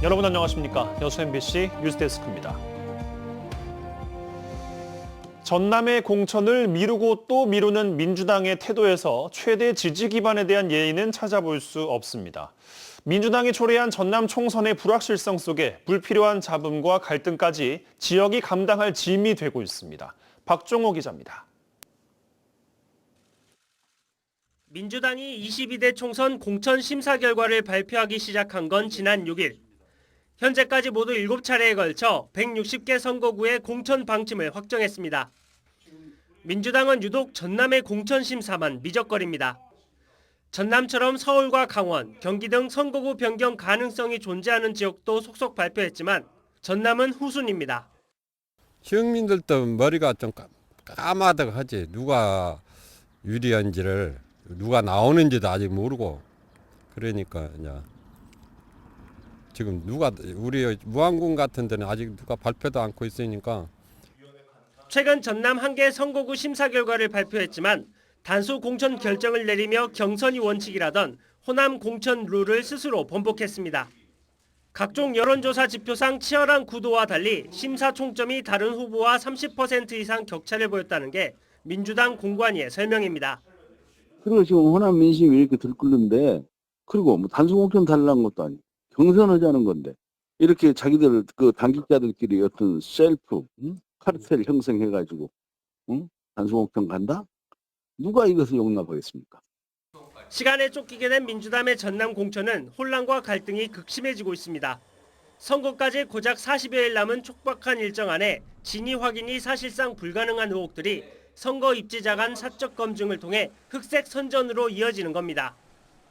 여러분 안녕하십니까? 여수 MBC 뉴스데스크입니다. 전남의 공천을 미루고 또 미루는 민주당의 태도에서 최대 지지 기반에 대한 예의는 찾아볼 수 없습니다. 민주당이 초래한 전남 총선의 불확실성 속에 불필요한 잡음과 갈등까지 지역이 감당할 짐이 되고 있습니다. 박종호 기자입니다. 민주당이 22대 총선 공천 심사 결과를 발표하기 시작한 건 지난 6일. 현재까지 모두 7차례에 걸쳐 160개 선거구의 공천 방침을 확정했습니다. 민주당은 유독 전남의 공천 심사만 미적거립니다. 전남처럼 서울과 강원, 경기 등 선거구 변경 가능성이 존재하는 지역도 속속 발표했지만 전남은 후순입니다. 시민들도 머리가 좀 까마득 하지. 누가 유리한지를, 누가 나오는지도 아직 모르고. 그러니까 이제 지금 누가 우리 무안군 같은 데는 아직 누가 발표도 않고 있으니까. 최근 전남 한 개 선거구 심사 결과를 발표했지만 단수 공천 결정을 내리며 경선이 원칙이라던 호남 공천 룰을 스스로 번복했습니다. 각종 여론조사 지표상 치열한 구도와 달리 심사 총점이 다른 후보와 30% 이상 격차를 보였다는 게 민주당 공관위의 설명입니다. 그리고 지금 호남 민심이 이렇게 들끓는데, 그리고 뭐 단수 공천 달라는 것도 아니고 경선하자는 건데, 이렇게 자기들 그 당직자들끼리 어떤 셀프 카르텔 형성해가지고 단수 공천 간다? 누가 이것을 용납하겠습니까? 시간에 쫓기게 된 민주당의 전남 공천은 혼란과 갈등이 극심해지고 있습니다. 선거까지 고작 40여일 남은 촉박한 일정 안에 진위 확인이 사실상 불가능한 의혹들이 선거 입지자 간 사적 검증을 통해 흑색 선전으로 이어지는 겁니다.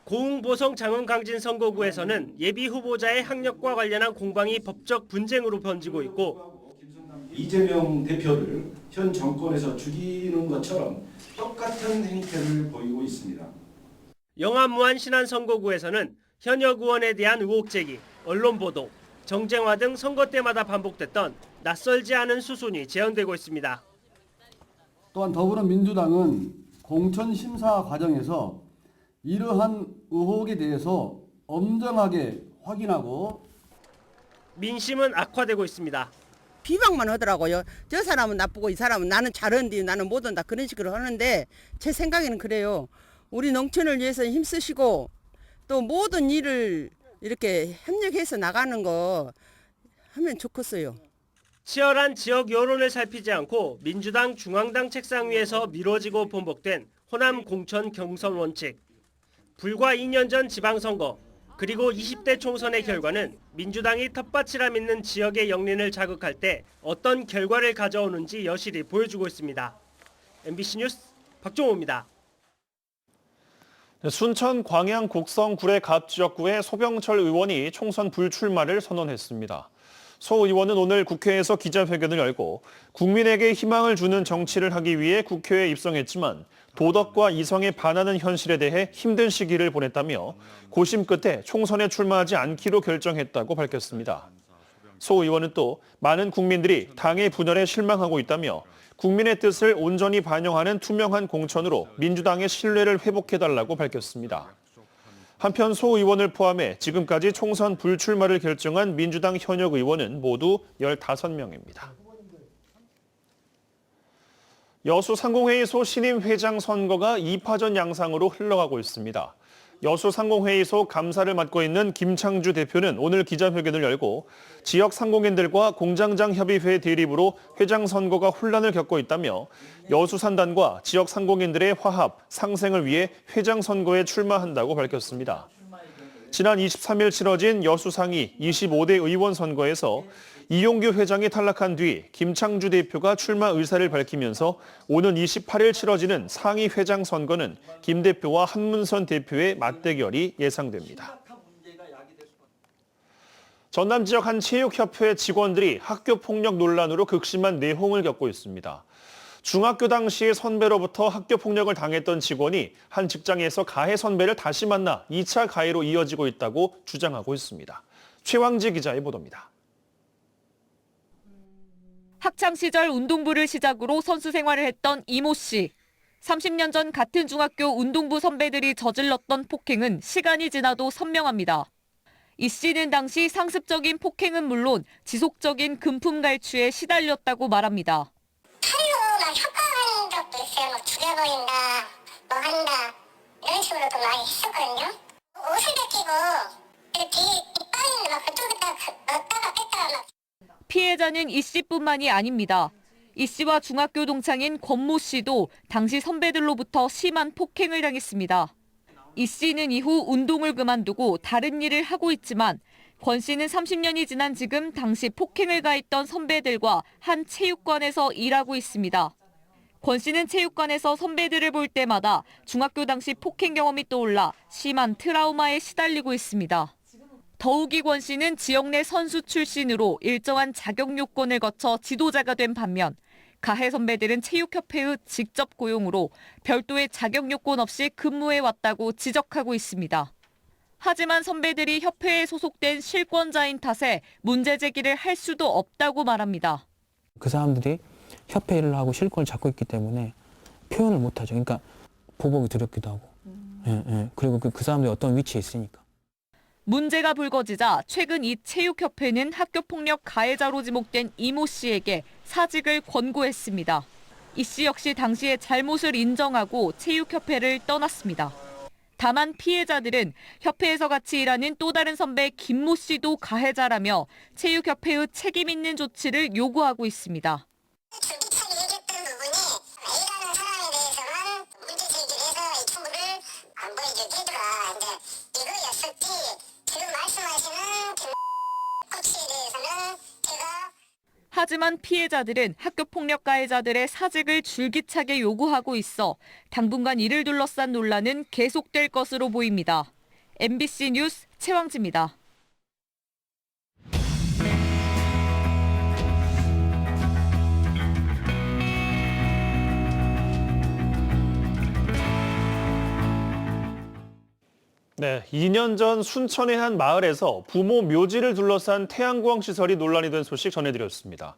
고흥 보성 장흥 강진 선거구에서는 예비 후보자의 학력과 관련한 공방이 법적 분쟁으로 번지고 있고, 이재명 대표를 현 정권에서 죽이는 것처럼 똑같은 행태를 보이고 있습니다. 영암무안 신안 선거구에서는 현역 의원에 대한 의혹 제기, 언론 보도, 정쟁화 등 선거 때마다 반복됐던 낯설지 않은 수순이 재현되고 있습니다. 또한 더불어민주당은 공천 심사 과정에서 이러한 의혹에 대해서 엄정하게 확인하고 민심은 악화되고 있습니다. 비방만 하더라고요. 저 사람은 나쁘고 이 사람은 나는 잘하는데 나는 못한다 그런 식으로 하는데 제 생각에는 그래요. 우리 농촌을 위해서 힘쓰시고 또 모든 일을 이렇게 협력해서 나가는 거 하면 좋겠어요. 치열한 지역 여론을 살피지 않고 민주당 중앙당 책상 위에서 미뤄지고 번복된 호남 공천 경선 원칙. 불과 2년 전 지방선거, 그리고 20대 총선의 결과는 민주당이 텃밭이라 믿는 지역의 영린을 자극할 때 어떤 결과를 가져오는지 여실히 보여주고 있습니다. MBC 뉴스 박종호입니다. 순천 광양 곡성 구례 갑 지역구의 소병철 의원이 총선 불출마를 선언했습니다. 소 의원은 오늘 국회에서 기자회견을 열고 국민에게 희망을 주는 정치를 하기 위해 국회에 입성했지만 도덕과 이성에 반하는 현실에 대해 힘든 시기를 보냈다며 고심 끝에 총선에 출마하지 않기로 결정했다고 밝혔습니다. 소 의원은 또 많은 국민들이 당의 분열에 실망하고 있다며 국민의 뜻을 온전히 반영하는 투명한 공천으로 민주당의 신뢰를 회복해달라고 밝혔습니다. 한편 소 의원을 포함해 지금까지 총선 불출마를 결정한 민주당 현역 의원은 모두 15명입니다. 여수 상공회의소 신임 회장 선거가 2파전 양상으로 흘러가고 있습니다. 여수 상공회의소 감사를 맡고 있는 김창주 대표는 오늘 기자회견을 열고 지역 상공인들과 공장장 협의회 대립으로 회장 선거가 혼란을 겪고 있다며 여수 산단과 지역 상공인들의 화합, 상생을 위해 회장 선거에 출마한다고 밝혔습니다. 지난 23일 치러진 여수 상위 25대 의원 선거에서 이용규 회장이 탈락한 뒤 김창주 대표가 출마 의사를 밝히면서 오는 28일 치러지는 상위 회장 선거는 김 대표와 한문선 대표의 맞대결이 예상됩니다. 전남 지역 한 체육협회 직원들이 학교 폭력 논란으로 극심한 내홍을 겪고 있습니다. 중학교 당시의 선배로부터 학교 폭력을 당했던 직원이 한 직장에서 가해 선배를 다시 만나 2차 가해로 이어지고 있다고 주장하고 있습니다. 최왕지 기자의 보도입니다. 학창시절 운동부를 시작으로 선수 생활을 했던 이모 씨. 30년 전 같은 중학교 운동부 선배들이 저질렀던 폭행은 시간이 지나도 선명합니다. 이 씨는 당시 상습적인 폭행은 물론 지속적인 금품 갈취에 시달렸다고 말합니다. 칼로 막 협박하는 적도 있어요. 막 죽여버린다, 뭐 한다 이런 식으로도 많이 했었거든요. 옷을 벗기고 그 뒤에 이빨을 막 그쪽에다 넣었다가 뺐다가 막. 피해자는 이 씨뿐만이 아닙니다. 이 씨와 중학교 동창인 권모 씨도 당시 선배들로부터 심한 폭행을 당했습니다. 이 씨는 이후 운동을 그만두고 다른 일을 하고 있지만 권 씨는 30년이 지난 지금 당시 폭행을 가했던 선배들과 한 체육관에서 일하고 있습니다. 권 씨는 체육관에서 선배들을 볼 때마다 중학교 당시 폭행 경험이 떠올라 심한 트라우마에 시달리고 있습니다. 더욱이 권 씨는 지역 내 선수 출신으로 일정한 자격 요건을 거쳐 지도자가 된 반면 가해 선배들은 체육협회의 직접 고용으로 별도의 자격 요건 없이 근무해 왔다고 지적하고 있습니다. 하지만 선배들이 협회에 소속된 실권자인 탓에 문제 제기를 할 수도 없다고 말합니다. 그 사람들이 협회 일을 하고 실권을 잡고 있기 때문에 표현을 못하죠. 그러니까 보복이 두렵기도 하고. 그리고 그 사람들이 어떤 위치에 있으니까. 문제가 불거지자 최근 이 체육협회는 학교폭력 가해자로 지목된 이모 씨에게 사직을 권고했습니다. 이 씨 역시 당시에 잘못을 인정하고 체육협회를 떠났습니다. 다만 피해자들은 협회에서 같이 일하는 또 다른 선배 김모 씨도 가해자라며 체육협회의 책임 있는 조치를 요구하고 있습니다. 줄기차게 얘기했던 부분이 A라는 사람에 대해서만 문제 제기를 해서 이 청구를 안 보여주게 해줘라. 이제 이거였었지. 지금 말씀하시는 코치에 대해서는 제가. 하지만 피해자들은 학교폭력 가해자들의 사직을 줄기차게 요구하고 있어 당분간 이를 둘러싼 논란은 계속될 것으로 보입니다. MBC 뉴스 최왕지입니다. 네, 2년 전 순천의 한 마을에서 부모 묘지를 둘러싼 태양광 시설이 논란이 된 소식 전해드렸습니다.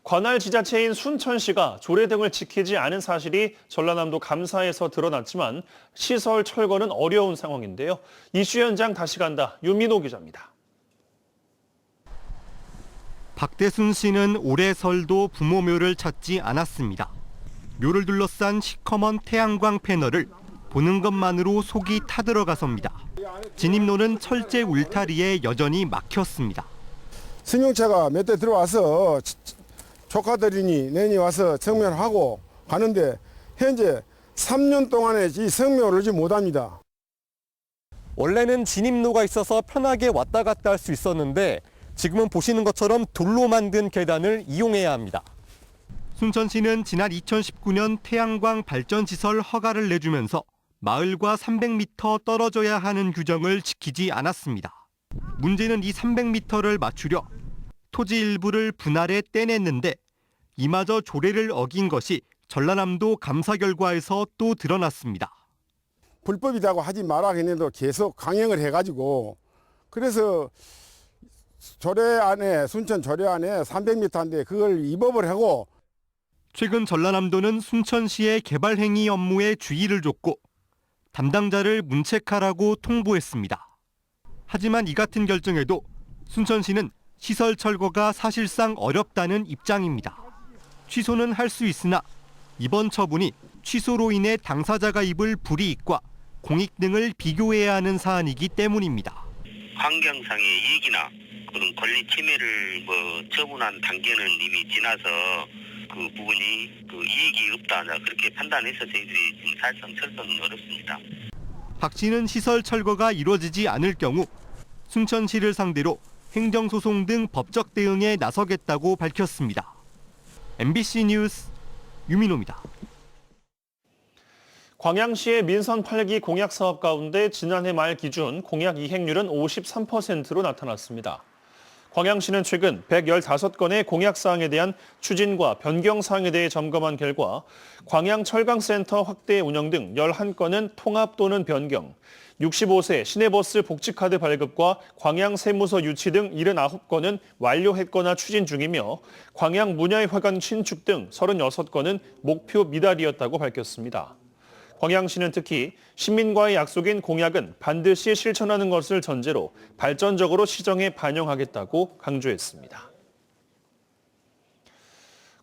관할 지자체인 순천시가 조례 등을 지키지 않은 사실이 전라남도 감사에서 드러났지만 시설 철거는 어려운 상황인데요. 이슈 현장 다시 간다. 유민호 기자입니다. 박대순 씨는 올해 설도 부모 묘를 찾지 않았습니다. 묘를 둘러싼 시커먼 태양광 패널을 보는 것만으로 속이 타들어가섭니다. 진입로는 철제 울타리에 여전히 막혔습니다. 승용차가 몇 대 들어와서 조카들이니 내니 와서 성묘하고 가는데 현재 3년 동안에 이 성묘를 하지 못합니다. 원래는 진입로가 있어서 편하게 왔다 갔다 할 수 있었는데 지금은 보시는 것처럼 돌로 만든 계단을 이용해야 합니다. 순천시는 지난 2019년 태양광 발전시설 허가를 내주면서 마을과 300m 떨어져야 하는 규정을 지키지 않았습니다. 문제는 이 300m를 맞추려 토지 일부를 분할해 떼냈는데 이마저 조례를 어긴 것이 전라남도 감사 결과에서 또 드러났습니다. 불법이라고 하지 마라 했는데도 계속 강행을 해가지고 그래서 조례 안에 순천 조례 안에 300m인데 그걸 위법을 하고 최근 전라남도는 순천시의 개발 행위 업무에 주의를 줬고 담당자를 문책하라고 통보했습니다. 하지만 이 같은 결정에도 순천시는 시설 철거가 사실상 어렵다는 입장입니다. 취소는 할 수 있으나 이번 처분이 취소로 인해 당사자가 입을 불이익과 공익 등을 비교해야 하는 사안이기 때문입니다. 환경상의 이익이나 그런 권리 침해를 처분한 단계는 이미 지나서 그 부분이 이익이 없다 그렇게 판단해서 저희들이 지금 사실상 철거는 어렵습니다. 박 씨는 시설 철거가 이루어지지 않을 경우 순천시를 상대로 행정소송 등 법적 대응에 나서겠다고 밝혔습니다. MBC 뉴스 유민호입니다. 광양시의 민선 8기 공약 사업 가운데 지난해 말 기준 공약 이행률은 53%로 나타났습니다. 광양시는 최근 115건의 공약사항에 대한 추진과 변경사항에 대해 점검한 결과 광양철강센터 확대 운영 등 11건은 통합 또는 변경, 65세 시내버스 복지카드 발급과 광양세무서 유치 등 79건은 완료했거나 추진 중이며 광양문화회관 신축 등 36건은 목표 미달이었다고 밝혔습니다. 광양시는 특히 시민과의 약속인 공약은 반드시 실천하는 것을 전제로 발전적으로 시정에 반영하겠다고 강조했습니다.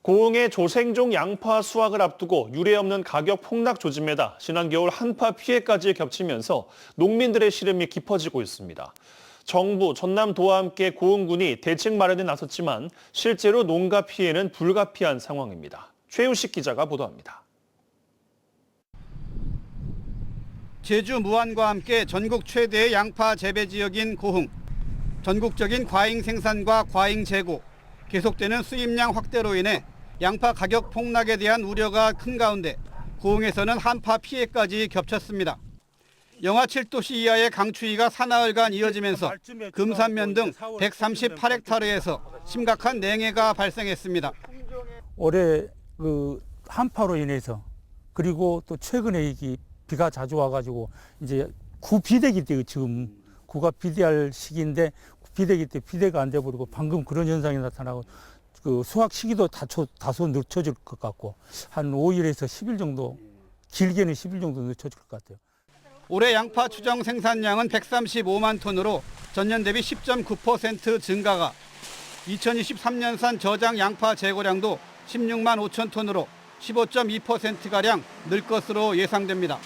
고흥의 조생종 양파 수확을 앞두고 유례없는 가격 폭락 조짐에다 지난 겨울 한파 피해까지 겹치면서 농민들의 시름이 깊어지고 있습니다. 정부, 전남도와 함께 고흥군이 대책 마련에 나섰지만 실제로 농가 피해는 불가피한 상황입니다. 최우식 기자가 보도합니다. 제주 무안과 함께 전국 최대의 양파 재배 지역인 고흥. 전국적인 과잉 생산과 과잉 재고, 계속되는 수입량 확대로 인해 양파 가격 폭락에 대한 우려가 큰 가운데 고흥에서는 한파 피해까지 겹쳤습니다. 영하 7도씨 이하의 강추위가 사나흘간 이어지면서 금산면 등 138헥타르에서 심각한 냉해가 발생했습니다. 올해 한파로 인해서 그리고 또 최근에 비가 자주 와가지고 이제 구비대기 때 지금 구가 비대할 시기인데 비대기 때 비대가 안 돼버리고 방금 그런 현상이 나타나고 수확 시기도 다소 늦춰질 것 같고 한 5일에서 10일 정도 길게는 10일 정도 늦춰질 것 같아요. 올해 양파 추정 생산량은 135만 톤으로 전년 대비 10.9% 증가가, 2023년산 저장 양파 재고량도 16만 5천 톤으로 15.2%가량 늘 것으로 예상됩니다.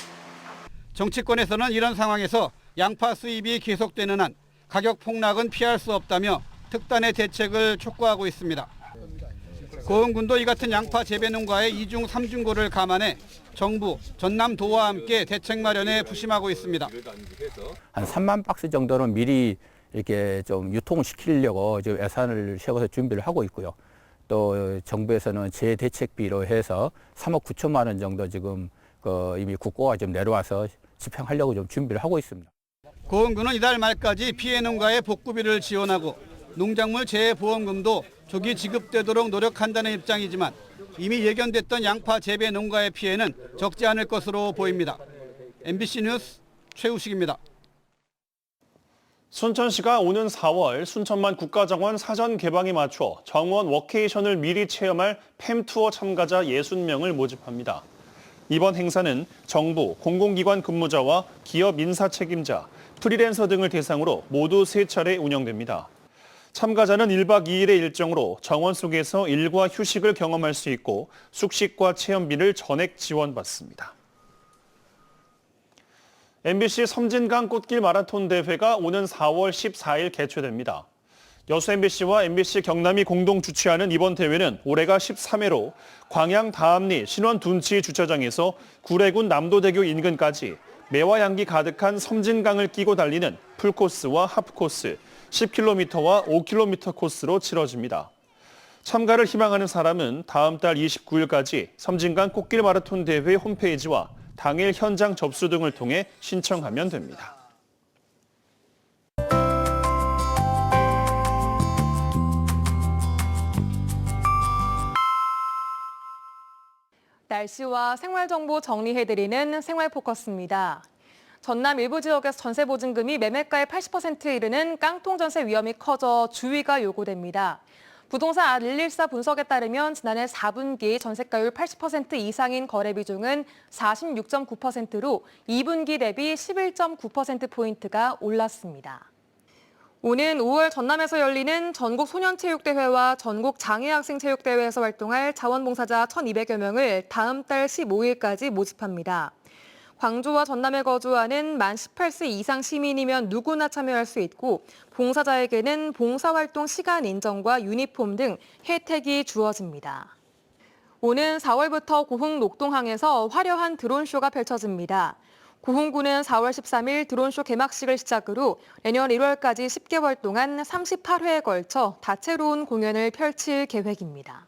정치권에서는 이런 상황에서 양파 수입이 계속되는 한 가격 폭락은 피할 수 없다며 특단의 대책을 촉구하고 있습니다. 고흥군도 이 같은 양파 재배 농가의 2중 3중고를 감안해 정부, 전남도와 함께 대책 마련에 부심하고 있습니다. 한 3만 박스 정도는 미리 이렇게 좀 유통을 시키려고 지금 예산을 세워서 준비를 하고 있고요. 또 정부에서는 재대책비로 해서 3억 9천만 원 정도 지금 이미 국고가 좀 내려와서 집행하려고 좀 준비를 하고 있습니다. 고흥군은 이달 말까지 피해 농가에 복구비를 지원하고 농작물 재해보험금도 조기 지급되도록 노력한다는 입장이지만 이미 예견됐던 양파 재배 농가의 피해는 적지 않을 것으로 보입니다. MBC 뉴스 최우식입니다. 순천시가 오는 4월 순천만 국가정원 사전 개방에 맞춰 정원 워케이션을 미리 체험할 팸투어 참가자 60명을 모집합니다. 이번 행사는 정부, 공공기관 근무자와 기업 인사 책임자, 프리랜서 등을 대상으로 모두 3차례 운영됩니다. 참가자는 1박 2일의 일정으로 정원 속에서 일과 휴식을 경험할 수 있고 숙식과 체험비를 전액 지원받습니다. MBC 섬진강 꽃길 마라톤 대회가 오는 4월 14일 개최됩니다. 여수 MBC와 MBC 경남이 공동 주최하는 이번 대회는 올해가 13회로 광양 다암리 신원 둔치 주차장에서 구례군 남도대교 인근까지 매화 향기 가득한 섬진강을 끼고 달리는 풀코스와 하프코스, 10km와 5km 코스로 치러집니다. 참가를 희망하는 사람은 다음 달 29일까지 섬진강 꽃길 마라톤 대회 홈페이지와 당일 현장 접수 등을 통해 신청하면 됩니다. 날씨와 생활정보 정리해드리는 생활포커스입니다. 전남 일부 지역에서 전세보증금이 매매가의 80%에 이르는 깡통전세 위험이 커져 주의가 요구됩니다. 부동산 114 분석에 따르면 지난해 4분기 전세가율 80% 이상인 거래 비중은 46.9%로 2분기 대비 11.9%포인트가 올랐습니다. 오는 5월 전남에서 열리는 전국 소년체육대회와 전국 장애학생체육대회에서 활동할 자원봉사자 1,200여 명을 다음 달 15일까지 모집합니다. 광주와 전남에 거주하는 만 18세 이상 시민이면 누구나 참여할 수 있고 봉사자에게는 봉사활동 시간 인정과 유니폼 등 혜택이 주어집니다. 오는 4월부터 고흥 녹동항에서 화려한 드론쇼가 펼쳐집니다. 고흥구는 4월 13일 드론쇼 개막식을 시작으로 내년 1월까지 10개월 동안 38회에 걸쳐 다채로운 공연을 펼칠 계획입니다.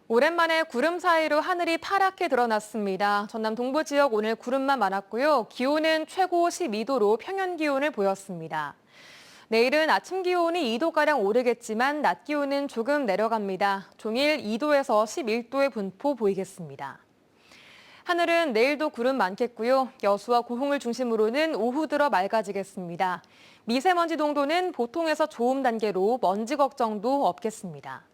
오랜만에 구름 사이로 하늘이 파랗게 드러났습니다. 전남 동부 지역 오늘 구름만 많았고요. 기온은 최고 12도로 평년 기온을 보였습니다. 내일은 아침 기온이 2도가량 오르겠지만 낮 기온은 조금 내려갑니다. 종일 2도에서 11도의 분포 보이겠습니다. 하늘은 내일도 구름 많겠고요. 여수와 고흥을 중심으로는 오후 들어 맑아지겠습니다. 미세먼지 농도는 보통에서 좋음 단계로 먼지 걱정도 없겠습니다.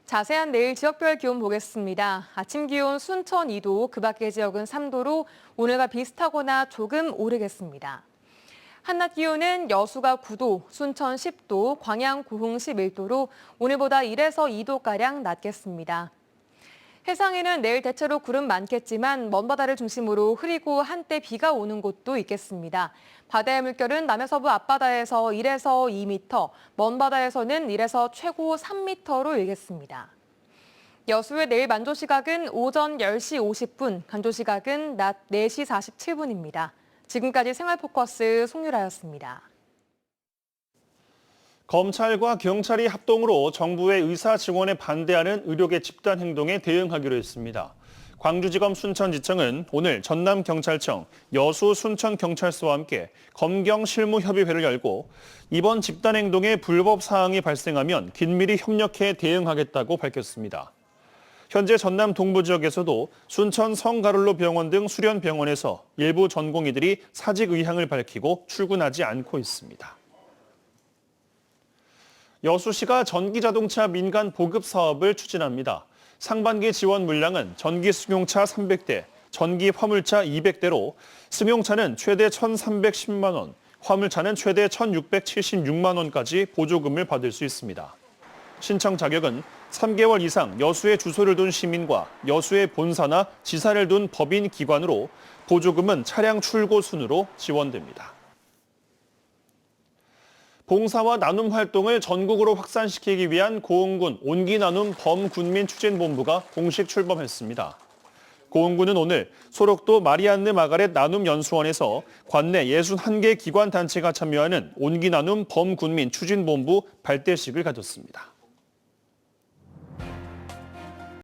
자세한 내일 지역별 기온 보겠습니다. 아침 기온 순천 2도, 그 밖의 지역은 3도로 오늘과 비슷하거나 조금 오르겠습니다. 한낮 기온은 여수가 9도, 순천 10도, 광양, 고흥 11도로 오늘보다 1에서 2도가량 낮겠습니다. 해상에는 내일 대체로 구름 많겠지만 먼 바다를 중심으로 흐리고 한때 비가 오는 곳도 있겠습니다. 바다의 물결은 남해서부 앞바다에서 1에서 2m, 먼 바다에서는 1에서 최고 3m로 일겠습니다. 여수의 내일 만조 시각은 오전 10시 50분, 간조 시각은 낮 4시 47분입니다. 지금까지 생활포커스 송유라였습니다. 검찰과 경찰이 합동으로 정부의 의사 증원에 반대하는 의료계 집단 행동에 대응하기로 했습니다. 광주지검 순천지청은 오늘 전남경찰청, 여수 순천경찰서와 함께 검경 실무협의회를 열고 이번 집단 행동에 불법 사항이 발생하면 긴밀히 협력해 대응하겠다고 밝혔습니다. 현재 전남 동부 지역에서도 순천 성가를로 병원 등 수련병원에서 일부 전공의들이 사직 의향을 밝히고 출근하지 않고 있습니다. 여수시가 전기자동차 민간 보급 사업을 추진합니다. 상반기 지원 물량은 전기 승용차 300대, 전기 화물차 200대로 승용차는 최대 1,310만 원, 화물차는 최대 1,676만 원까지 보조금을 받을 수 있습니다. 신청 자격은 3개월 이상 여수에 주소를 둔 시민과 여수의 본사나 지사를 둔 법인 기관으로 보조금은 차량 출고 순으로 지원됩니다. 봉사와 나눔 활동을 전국으로 확산시키기 위한 고흥군 온기나눔 범군민추진본부가 공식 출범했습니다. 고흥군은 오늘 소록도 마리안느 마가렛 나눔연수원에서 관내 61개 기관단체가 참여하는 온기나눔 범군민추진본부 발대식을 가졌습니다.